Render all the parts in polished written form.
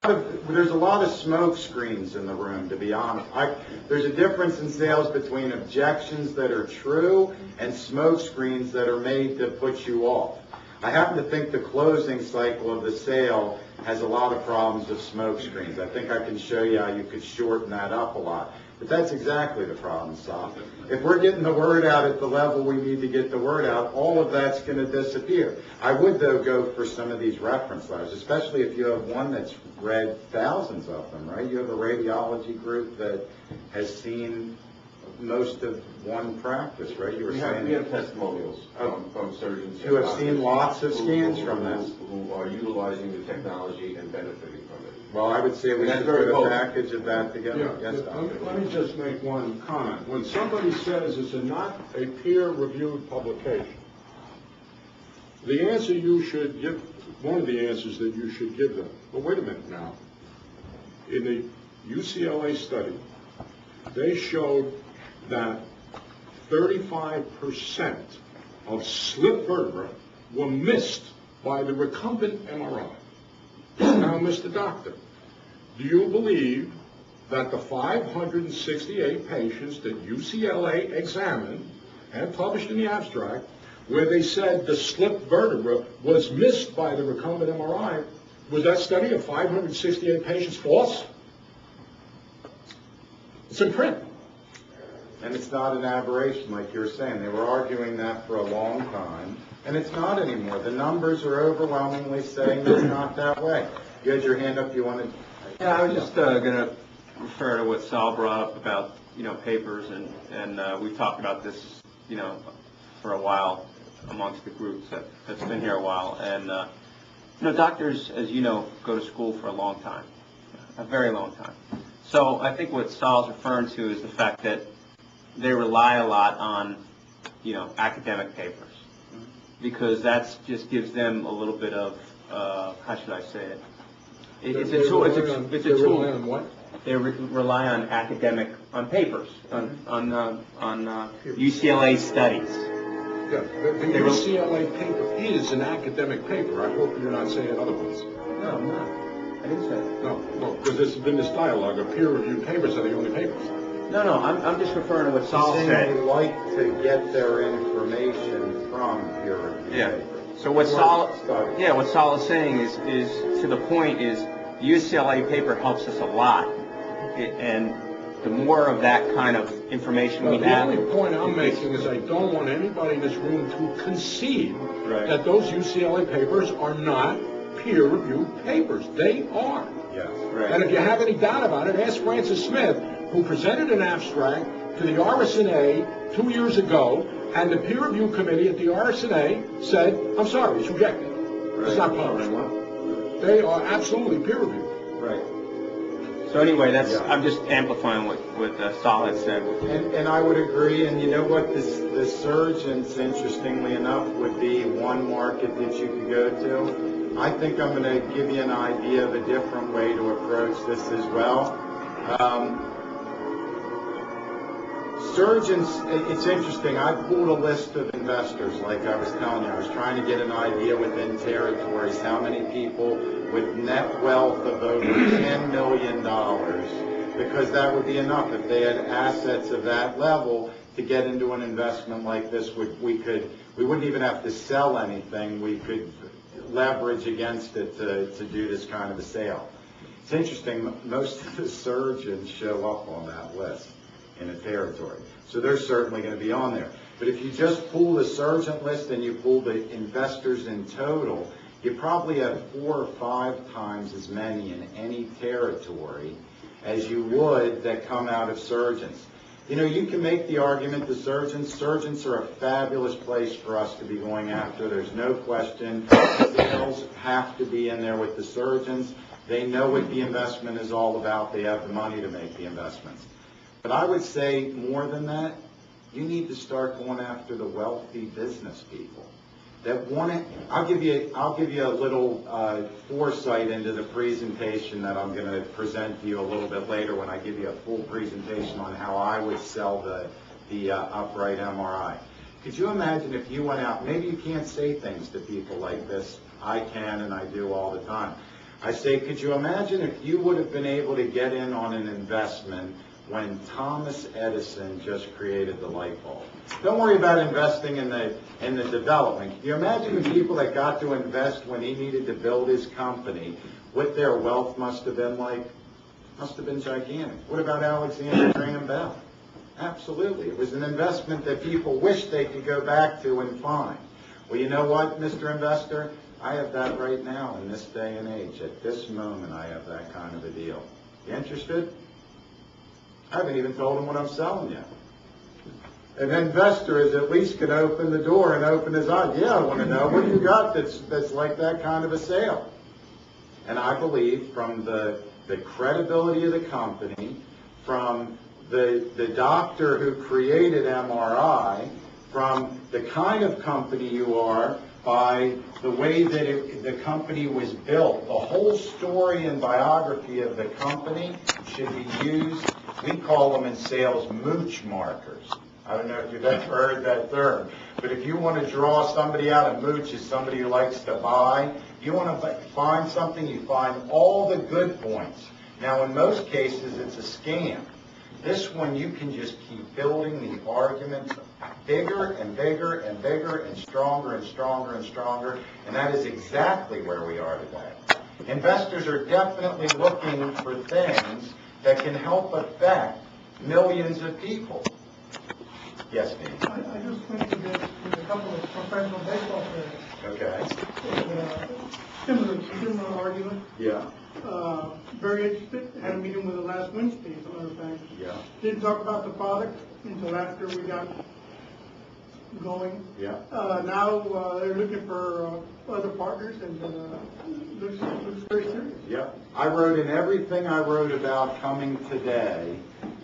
There's a lot of smoke screens in the room, to be honest. There's a difference in sales between objections that are true and smoke screens that are made to put you off. I happen to think the closing cycle of the sale has a lot of problems with smoke screens. I think I can show you how you could shorten that up a lot. But that's exactly the problem, Sal. If we're getting the word out at the level we need to get the word out, all of that's going to disappear. I would, though, go for some of these reference letters, especially if you have one that's read thousands of them, right? You have a radiology group that has seen most of one practice, right? You were saying we have testimonials from surgeons who have seen lots of scans from this, who are utilizing the technology and benefiting from it. Well, I would say we should put a package of that together. Yeah, Yes, let me just make one comment. When somebody says it's not a peer-reviewed publication, the answer you should give, one of the answers that you should give them, well, wait a minute now. In the UCLA study, they showed that 35% of slip vertebrae were missed by the recumbent MRI. Now, Mr. Doctor, do you believe that the 568 patients that UCLA examined and published in the abstract, where they said the slip vertebra was missed by the recumbent MRI, was that study of 568 patients false? It's in print. And it's not an aberration like you're saying. They were arguing that for a long time, and it's not anymore. The numbers are overwhelmingly saying it's not that way. You had your hand up. You wanted? Yeah, I was just going to refer to what Sal brought up about, papers, and we've talked about this, for a while amongst the groups that's been here a while. And, doctors, as you know, go to school for a long time, a very long time. So I think what Sal's referring to is the fact that they rely a lot on, academic papers, because that just gives them a little bit of, how should I say it? It's a tool. It's a tool. Rely on what? They rely on papers, on UCLA studies. Yeah, the UCLA paper is an academic paper. I hope you're not saying otherwise. No, I'm not. I didn't say that. No, because there's been this dialogue of peer-reviewed papers are the only papers. No, I'm just referring to what Sal Saying said. they like to get their information from peer-reviewed papers. So what Sal is saying is to the point is the UCLA paper helps us a lot, and the more of that kind of information we have. The only point I'm making is I don't want anybody in this room to concede that those UCLA papers are not peer-reviewed papers. They are. Yes. Right. And if you have any doubt about it, ask Francis Smith, who presented an abstract to the RSNA 2 years ago, and the peer review committee at the RSNA said, I'm sorry, it's rejected. It's not published. They are absolutely peer reviewed. Right. So anyway, I'm just amplifying what Sal had said. And I would agree. And you know what? The surgeons, interestingly enough, would be one market that you could go to. I think I'm going to give you an idea of a different way to approach this as well. Surgeons, it's interesting. I pulled a list of investors, like I was telling you. I was trying to get an idea within territories how many people with net wealth of over $10 million, because that would be enough. If they had assets of that level to get into an investment like this, we wouldn't even have to sell anything. We could leverage against it to do this kind of a sale. It's interesting. Most of the surgeons show up on that list in a territory. So they're certainly going to be on there. But if you just pull the surgeon list and you pull the investors in total, you probably have 4 or 5 times as many in any territory as you would that come out of surgeons. You can make the argument to surgeons. Surgeons are a fabulous place for us to be going after. There's no question. Sales have to be in there with the surgeons. They know what the investment is all about. They have the money to make the investments. But I would say more than that, you need to start going after the wealthy business people that want it. I'll give you a little foresight into the presentation that I'm going to present to you a little bit later when I give you a full presentation on how I would sell the upright MRI. Could you imagine if you went out, maybe you can't say things to people like this, I can and I do all the time, I say, could you imagine if you would have been able to get in on an investment when Thomas Edison just created the light bulb? Don't worry about investing in the development. Can you imagine the people that got to invest when he needed to build his company, what their wealth must have been like? Must have been gigantic. What about Alexander Graham Bell? Absolutely. It was an investment that people wish they could go back to and find. Well, you know what, Mr. Investor? I have that right now in this day and age. At this moment, I have that kind of a deal. You interested? I haven't even told him what I'm selling yet. An investor is at least going to open the door and open his eyes. Yeah, I want to know, what do you got that's like that kind of a sale? And I believe from the credibility of the company, from the doctor who created MRI, from the kind of company you are, by the way that the company was built. The whole story and biography of the company should be used. We call them in sales mooch markers. I don't know if you've ever heard that term, but if you want to draw somebody out of mooch as somebody who likes to buy, you want to find something, you find all the good points. Now, in most cases, it's a scam. This one, you can just keep building the arguments bigger and bigger and bigger and stronger and stronger and stronger, and that is exactly where we are today. Investors are definitely looking for things that can help affect millions of people. Yes, Dean? I just went to with a couple of professional baseball players. Okay. Similar argument. Yeah. Very interested. Had a meeting with the last Wednesday, as a matter of fact. Yeah. Didn't talk about the product until after we got going. Yeah. Now they're looking for other partners, and looks very serious. Yeah. I wrote in everything I wrote about coming today.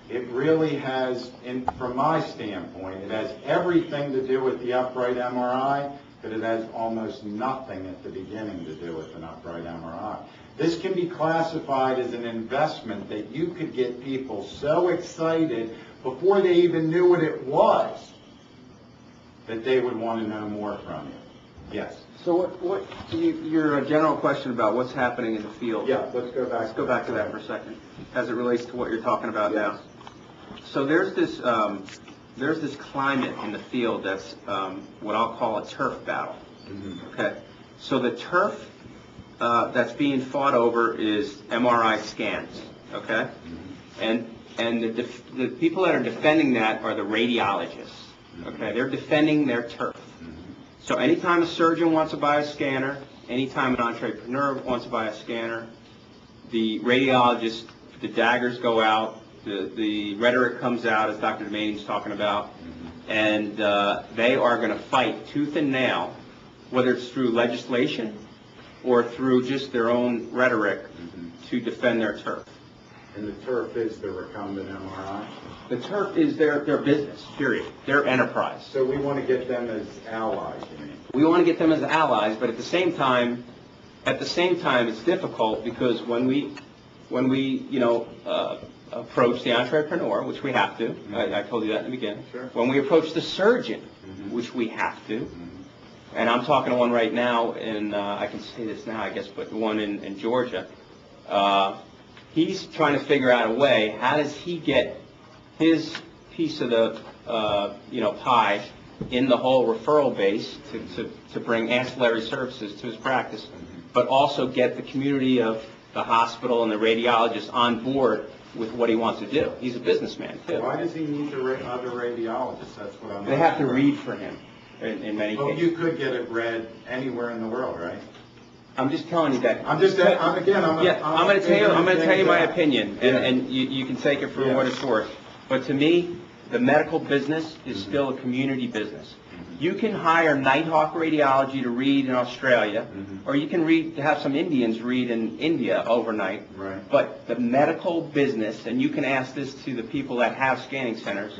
It really has, from my standpoint, it has everything to do with the upright MRI, but it has almost nothing at the beginning to do with an upright MRI. This can be classified as an investment that you could get people so excited before they even knew what it was that they would want to know more from you. Yes? So your general question about what's happening in the field. Yeah, let's go back. Let's go back to that for a second, as it relates to what you're talking about now. So there's this climate in the field that's what I'll call a turf battle. Mm-hmm. Okay. So the turf that's being fought over is MRI scans. Okay. Mm-hmm. And the people that are defending that are the radiologists. Okay. They're defending their turf. Mm-hmm. So anytime a surgeon wants to buy a scanner, anytime an entrepreneur wants to buy a scanner, the radiologist, the daggers go out. The rhetoric comes out, as Dr. Demaney's talking about, and they are going to fight tooth and nail, whether it's through legislation or through just their own rhetoric to defend their turf. And the turf is the recumbent MRI? The turf is their business, period, their enterprise. So we want to get them as allies, you mean? We want to get them as allies, but at the same time, it's difficult because when we approach the entrepreneur, which we have to. I told you that in the beginning. Sure. When we approach the surgeon, which we have to, and I'm talking to one right now, and I can say this now, I guess, but the one in Georgia, he's trying to figure out a way, how does he get his piece of the pie in the whole referral base to bring ancillary services to his practice, but also get the community of the hospital and the radiologist on board with what he wants to do. He's a businessman, too. Why does he need other radiologists? That's what I'm... They have to read for him in many cases. You could get it read anywhere in the world, right? I'm just telling you that. I'm going to tell you my opinion, and you can take it for what it's worth. But to me, the medical business is still a community business. You can hire Nighthawk Radiology to read in Australia, or you can have some Indians read in India overnight. Right. But the medical business, and you can ask this to the people that have scanning centers,